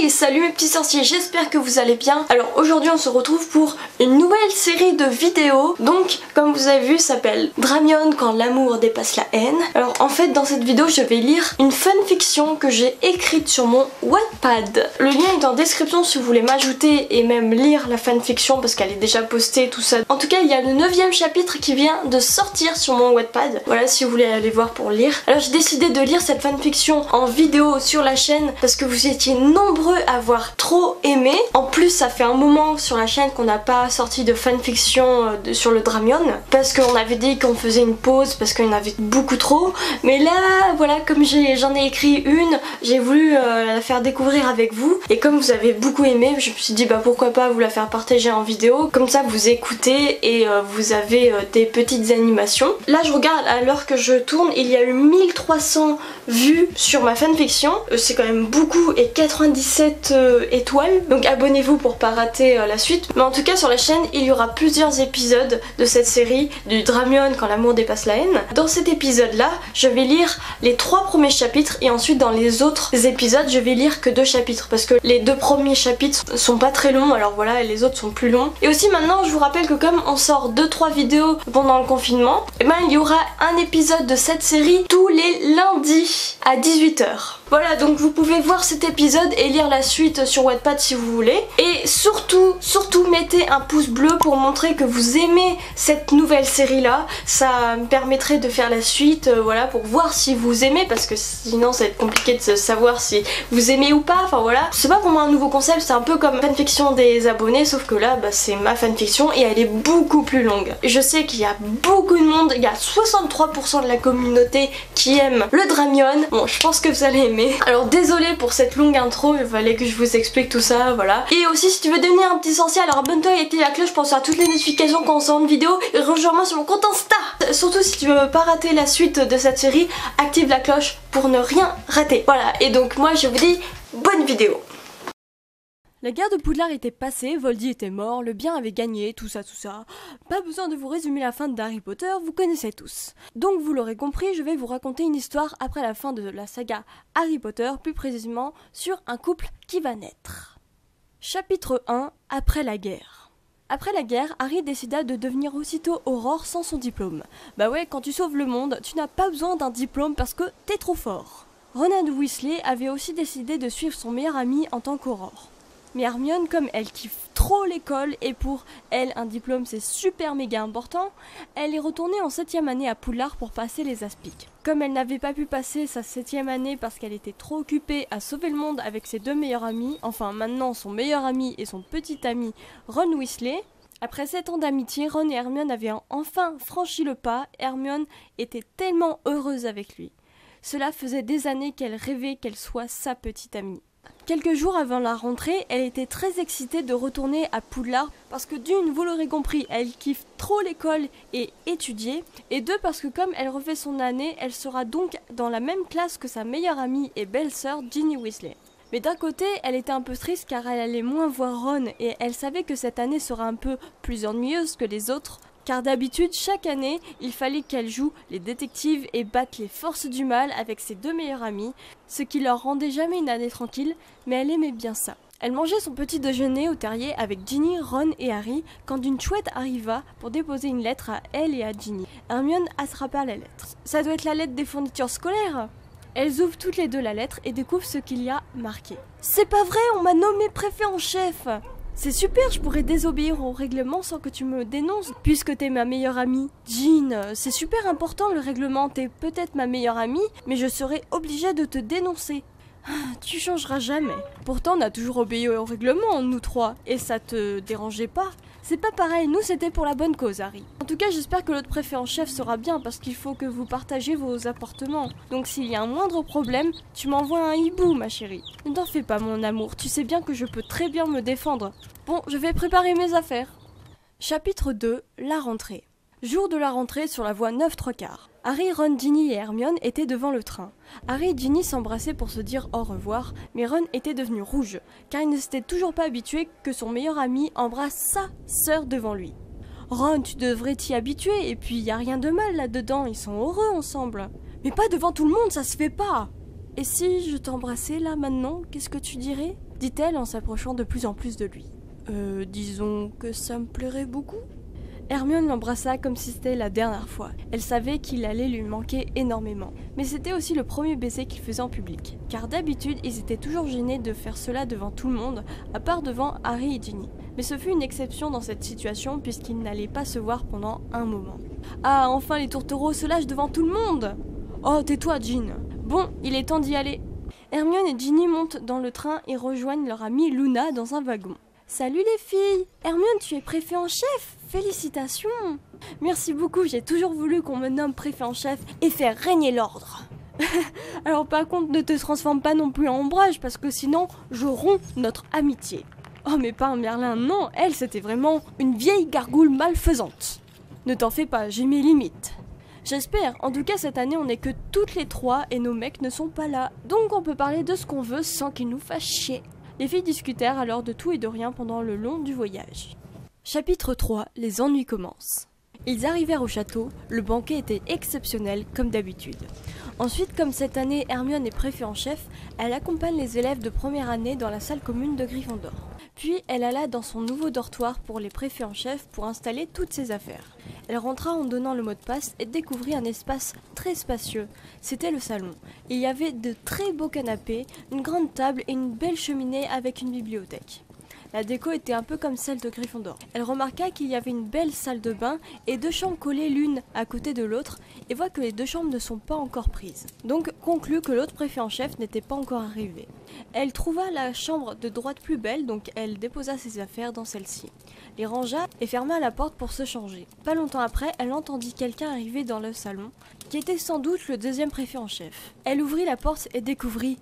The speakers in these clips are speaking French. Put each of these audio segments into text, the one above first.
Hey, salut mes petits sorciers, j'espère que vous allez bien. Alors aujourd'hui on se retrouve pour une nouvelle série de vidéos. Donc comme vous avez vu, ça s'appelle Dramion quand l'amour dépasse la haine. Alors en fait dans cette vidéo je vais lire une fanfiction que j'ai écrite sur mon Wattpad. Le lien est en description si vous voulez m'ajouter et même lire la fanfiction parce qu'elle est déjà postée, tout ça. En tout cas il y a le 9e chapitre qui vient de sortir sur mon Wattpad. Voilà, si vous voulez aller voir pour lire. Alors j'ai décidé de lire cette fanfiction en vidéo sur la chaîne parce que vous étiez nombreux à avoir trop aimé. En plus ça fait un moment sur la chaîne qu'on n'a pas sorti de fanfiction sur le Dramion parce qu'on avait dit qu'on faisait une pause parce qu'il y en avait beaucoup trop. Mais là voilà, comme j'en ai écrit une, j'ai voulu la faire découvrir avec vous. Et comme vous avez beaucoup aimé, je me suis dit bah pourquoi pas vous la faire partager en vidéo. Comme ça vous écoutez et vous avez des petites animations. Là je regarde à l'heure que je tourne, il y a eu 1300 vues sur ma fanfiction. C'est quand même beaucoup et 97 étoiles. Donc abonnez-vous pour pas rater la suite. Mais en tout cas sur la chaîne il y aura plusieurs épisodes de cette série du Dramion quand l'amour dépasse la haine. Dans cet épisode là je vais lire les 3 premiers chapitres et ensuite dans les autres épisodes je vais lire que 2 chapitres parce que les 2 premiers chapitres sont pas très longs, alors voilà, et les autres sont plus longs. Et aussi maintenant je vous rappelle que comme on sort 2-3 vidéos pendant le confinement, et ben il y aura un épisode de cette série tous les lundis à 18 h. Voilà, donc vous pouvez voir cet épisode et lire la suite sur Wattpad si vous voulez. Et surtout mettez un pouce bleu pour montrer que vous aimez cette nouvelle série là. Ça me permettrait de faire la suite, voilà, pour voir si vous aimez, parce que sinon ça va être compliqué de savoir si vous aimez ou pas. Enfin voilà, c'est pas pour moi un nouveau concept, c'est un peu comme fanfiction des abonnés, sauf que là bah, c'est ma fanfiction et elle est beaucoup plus longue. Je sais qu'il y a beaucoup de monde, il y a 63% de la communauté qui aime le Dramion. Bon, je pense que vous allez aimer. Alors désolée pour cette longue intro, il fallait que je vous explique tout ça, voilà. Et aussi si tu veux devenir un petit sorcier, alors abonne-toi et active la cloche pour recevoir toutes les notifications quand on sort une vidéo et rejoins-moi sur mon compte Insta. Surtout si tu veux pas rater la suite de cette série, active la cloche pour ne rien rater. Voilà, et donc moi je vous dis bonne vidéo. La guerre de Poudlard était passée, Voldy était mort, le bien avait gagné, tout ça. Pas besoin de vous résumer la fin d'Harry Potter, vous connaissez tous. Donc vous l'aurez compris, je vais vous raconter une histoire après la fin de la saga Harry Potter, plus précisément sur un couple qui va naître. Chapitre 1, après la guerre. Après la guerre, Harry décida de devenir aussitôt Aurore sans son diplôme. Bah ouais, quand tu sauves le monde, tu n'as pas besoin d'un diplôme parce que t'es trop fort. Ron Weasley avait aussi décidé de suivre son meilleur ami en tant qu'Aurore. Mais Hermione, comme elle kiffe trop l'école et pour elle un diplôme c'est super méga important, elle est retournée en 7e année à Poudlard pour passer les aspics. Comme elle n'avait pas pu passer sa 7e année parce qu'elle était trop occupée à sauver le monde avec ses 2 meilleurs amis, enfin maintenant son meilleur ami et son petit ami Ron Weasley, après 7 ans d'amitié, Ron et Hermione avaient enfin franchi le pas. Hermione était tellement heureuse avec lui. Cela faisait des années qu'elle rêvait qu'elle soit sa petite amie. Quelques jours avant la rentrée, elle était très excitée de retourner à Poudlard parce que d'une, vous l'aurez compris, elle kiffe trop l'école et étudier, et deux, parce que comme elle refait son année, elle sera donc dans la même classe que sa meilleure amie et belle-sœur Ginny Weasley. Mais d'un côté, elle était un peu triste car elle allait moins voir Ron et elle savait que cette année sera un peu plus ennuyeuse que les autres. Car d'habitude, chaque année, il fallait qu'elle joue les détectives et batte les forces du mal avec ses 2 meilleurs amis, ce qui leur rendait jamais une année tranquille, mais elle aimait bien ça. Elle mangeait son petit déjeuner au terrier avec Ginny, Ron et Harry quand une chouette arriva pour déposer une lettre à elle et à Ginny. Hermione attrapa la lettre. Ça doit être la lettre des fournitures scolaires. Elles ouvrent toutes les 2 la lettre et découvrent ce qu'il y a marqué. C'est pas vrai, on m'a nommé préfet en chef. C'est super, je pourrais désobéir au règlement sans que tu me dénonces, puisque t'es ma meilleure amie. Jean, c'est super important le règlement, t'es peut-être ma meilleure amie, mais je serai obligée de te dénoncer. Tu changeras jamais. Pourtant, on a toujours obéi au règlement, nous 3, et ça te dérangeait pas. C'est pas pareil, nous c'était pour la bonne cause, Harry. En tout cas, j'espère que l'autre préfet en chef sera bien, parce qu'il faut que vous partagiez vos appartements. Donc s'il y a un moindre problème, tu m'envoies un hibou, ma chérie. Ne t'en fais pas, mon amour, tu sais bien que je peux très bien me défendre. Bon, je vais préparer mes affaires. Chapitre 2, la rentrée. Jour de la rentrée sur la voie 9/3. Harry, Ron, Ginny et Hermione étaient devant le train. Harry et Ginny s'embrassaient pour se dire au revoir, mais Ron était devenu rouge, car il ne s'était toujours pas habitué que son meilleur ami embrasse sa sœur devant lui. Ron, tu devrais t'y habituer, et puis y a rien de mal là-dedans, ils sont heureux ensemble. Mais pas devant tout le monde, ça se fait pas. Et si je t'embrassais là maintenant, qu'est-ce que tu dirais ? dit-elle en s'approchant de plus en plus de lui. Disons que ça me plairait beaucoup. Hermione l'embrassa comme si c'était la dernière fois. Elle savait qu'il allait lui manquer énormément. Mais c'était aussi le premier baiser qu'il faisait en public. Car d'habitude, ils étaient toujours gênés de faire cela devant tout le monde, à part devant Harry et Ginny. Mais ce fut une exception dans cette situation puisqu'ils n'allaient pas se voir pendant un moment. Ah, enfin les tourtereaux se lâchent devant tout le monde! Oh, tais-toi, Jean. Bon, il est temps d'y aller. Hermione et Ginny montent dans le train et rejoignent leur amie Luna dans un wagon. Salut les filles! Hermione, tu es préfet en chef! Félicitations! Merci beaucoup, j'ai toujours voulu qu'on me nomme préfet en chef et faire régner l'ordre. Alors par contre, ne te transforme pas non plus en ombrage parce que sinon, je romps notre amitié. Oh mais pas un Merlin, non, elle c'était vraiment une vieille gargoule malfaisante. Ne t'en fais pas, j'ai mes limites. J'espère, en tout cas cette année on n'est que toutes les trois et nos mecs ne sont pas là. Donc on peut parler de ce qu'on veut sans qu'ils nous fassent chier. Les filles discutèrent alors de tout et de rien pendant le long du voyage. Chapitre 3, les ennuis commencent. Ils arrivèrent au château, le banquet était exceptionnel comme d'habitude. Ensuite, comme cette année Hermione est préfet en chef, elle accompagne les élèves de première année dans la salle commune de Gryffondor. Puis elle alla dans son nouveau dortoir pour les préfets en chef pour installer toutes ses affaires. Elle rentra en donnant le mot de passe et découvrit un espace très spacieux. C'était le salon. Il y avait de très beaux canapés, une grande table et une belle cheminée avec une bibliothèque. La déco était un peu comme celle de Gryffondor. Elle remarqua qu'il y avait une belle salle de bain et 2 chambres collées l'une à côté de l'autre et voit que les 2 chambres ne sont pas encore prises. Donc conclut que l'autre préfet en chef n'était pas encore arrivé. Elle trouva la chambre de droite plus belle, donc elle déposa ses affaires dans celle-ci, les rangea et ferma la porte pour se changer. Pas longtemps après, elle entendit quelqu'un arriver dans le salon, qui était sans doute le 2e préfet en chef. Elle ouvrit la porte et découvrit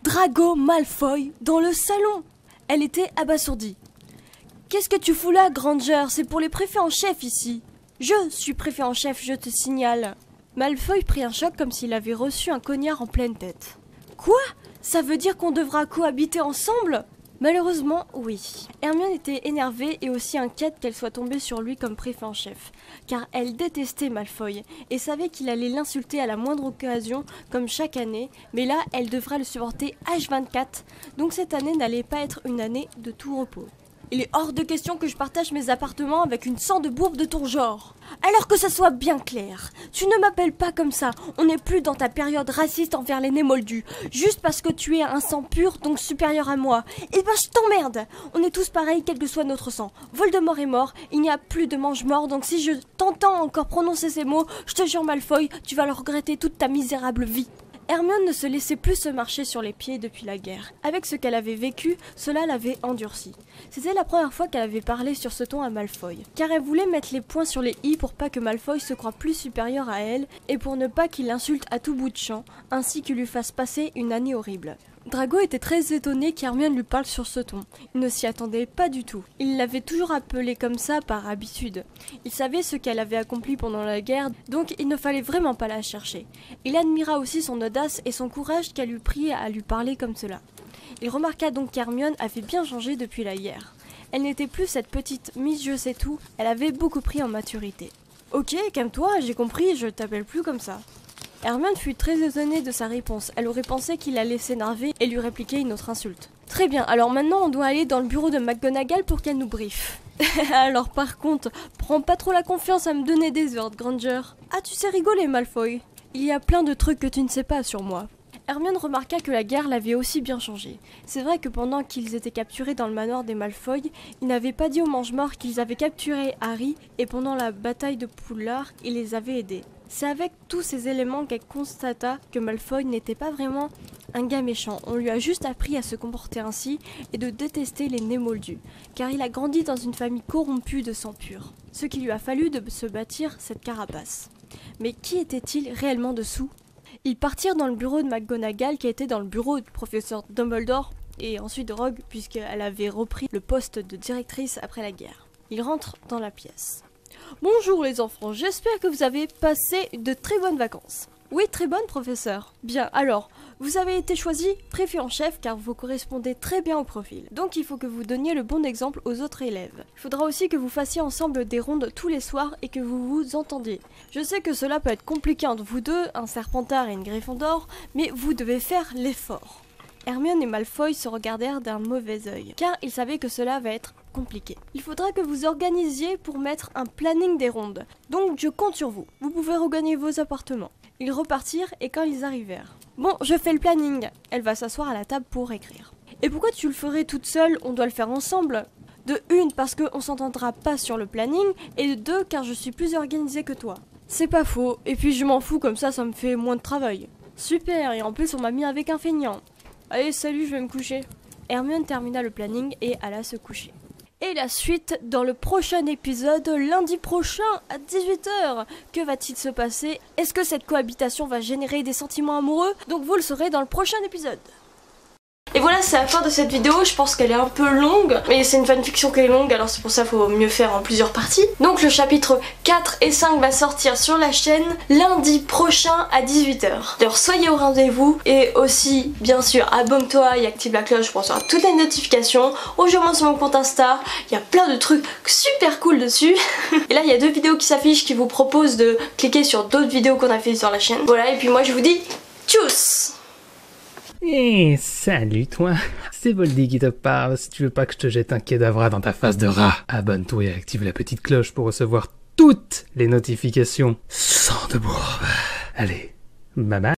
Drago Malfoy dans le salon. Elle était abasourdie. « Qu'est-ce que tu fous là, Granger? C'est pour les préfets en chef ici. »« Je suis préfet en chef, je te signale. » Malfoy prit un choc comme s'il avait reçu un cognard en pleine tête. « Quoi? Ça veut dire qu'on devra cohabiter ensemble ?» Malheureusement, oui. Hermione était énervée et aussi inquiète qu'elle soit tombée sur lui comme préfet en chef, car elle détestait Malfoy et savait qu'il allait l'insulter à la moindre occasion, comme chaque année, mais là, elle devra le supporter H24, donc cette année n'allait pas être une année de tout repos. Il est hors de question que je partage mes appartements avec une sang de bourbe de ton genre. Alors que ça soit bien clair, tu ne m'appelles pas comme ça, on n'est plus dans ta période raciste envers les nés moldus, juste parce que tu es un sang pur, donc supérieur à moi. Eh ben je t'emmerde. On est tous pareils quel que soit notre sang. Voldemort est mort, il n'y a plus de mange-mort, donc si je t'entends encore prononcer ces mots, je te jure Malfoy, tu vas le regretter toute ta misérable vie. Hermione ne se laissait plus se marcher sur les pieds depuis la guerre. Avec ce qu'elle avait vécu, cela l'avait endurcie. C'était la première fois qu'elle avait parlé sur ce ton à Malfoy, car elle voulait mettre les points sur les i pour pas que Malfoy se croie plus supérieur à elle et pour ne pas qu'il l'insulte à tout bout de champ, ainsi qu'il lui fasse passer une année horrible. Drago était très étonné qu'Hermione lui parle sur ce ton. Il ne s'y attendait pas du tout. Il l'avait toujours appelée comme ça par habitude. Il savait ce qu'elle avait accompli pendant la guerre, donc il ne fallait vraiment pas la chercher. Il admira aussi son audace et son courage qu'elle lui prit à lui parler comme cela. Il remarqua donc qu'Hermione avait bien changé depuis la guerre. Elle n'était plus cette petite Miss je sais tout, elle avait beaucoup pris en maturité. Ok, calme-toi, j'ai compris, je t'appelle plus comme ça. Hermione fut très étonnée de sa réponse. Elle aurait pensé qu'il allait s'énerver et lui répliquer une autre insulte. Très bien, alors maintenant on doit aller dans le bureau de McGonagall pour qu'elle nous briefe. Alors par contre, prends pas trop la confiance à me donner des ordres, Granger. Ah, tu sais rigoler, Malfoy. Il y a plein de trucs que tu ne sais pas sur moi. Hermione remarqua que la guerre l'avait aussi bien changé. C'est vrai que pendant qu'ils étaient capturés dans le manoir des Malfoy, ils n'avaient pas dit aux Mange-Morts qu'ils avaient capturé Harry et pendant la bataille de Poudlard, ils les avaient aidés. C'est avec tous ces éléments qu'elle constata que Malfoy n'était pas vraiment un gars méchant. On lui a juste appris à se comporter ainsi et de détester les nés moldus, car il a grandi dans une famille corrompue de sang pur. Ce qui lui a fallu de se bâtir cette carapace. Mais qui était-il réellement dessous? Ils partirent dans le bureau de McGonagall qui était dans le bureau du professeur Dumbledore et ensuite de Rogue puisqu'elle avait repris le poste de directrice après la guerre. Ils rentrent dans la pièce. Bonjour les enfants, j'espère que vous avez passé de très bonnes vacances. Oui, très bonnes, professeur. Bien, alors, vous avez été choisi préfet en chef car vous correspondez très bien au profil. Donc il faut que vous donniez le bon exemple aux autres élèves. Il faudra aussi que vous fassiez ensemble des rondes tous les soirs et que vous vous entendiez. Je sais que cela peut être compliqué entre vous deux, un Serpentard et une Gryffondor, mais vous devez faire l'effort. Hermione et Malfoy se regardèrent d'un mauvais œil, car ils savaient que cela va être compliqué. Il faudra que vous organisiez pour mettre un planning des rondes, donc je compte sur vous. Vous pouvez regagner vos appartements. Ils repartirent et quand ils arrivèrent. Bon, je fais le planning. Elle va s'asseoir à la table pour écrire. Et pourquoi tu le ferais toute seule? On doit le faire ensemble. De une, parce qu'on s'entendra pas sur le planning, et de deux, car je suis plus organisée que toi. C'est pas faux, et puis je m'en fous, comme ça me fait moins de travail. Super, et en plus on m'a mis avec un feignant. Allez, salut, je vais me coucher. Hermione termina le planning et alla se coucher. Et la suite dans le prochain épisode, lundi prochain à 18 h. Que va-t-il se passer? Est-ce que cette cohabitation va générer des sentiments amoureux? Donc vous le saurez dans le prochain épisode. Et voilà, c'est la fin de cette vidéo. Je pense qu'elle est un peu longue, mais c'est une fanfiction qui est longue, alors c'est pour ça qu'il faut mieux faire en plusieurs parties. Donc le chapitre 4 et 5 va sortir sur la chaîne lundi prochain à 18 h. Alors soyez au rendez-vous, et aussi bien sûr abonne-toi et active la cloche pour recevoir toutes les notifications. Rejoins-moi sur mon compte Insta, il y a plein de trucs super cool dessus. Et là il y a 2 vidéos qui s'affichent qui vous proposent de cliquer sur d'autres vidéos qu'on a fait sur la chaîne. Voilà, et puis moi je vous dis tchuss. Eh, salut toi, c'est Voldy qui te parle. Si tu veux pas que je te jette un Kedavra dans ta face de rat, abonne-toi et active la petite cloche pour recevoir toutes les notifications sans de bourbe. Allez, bye bye.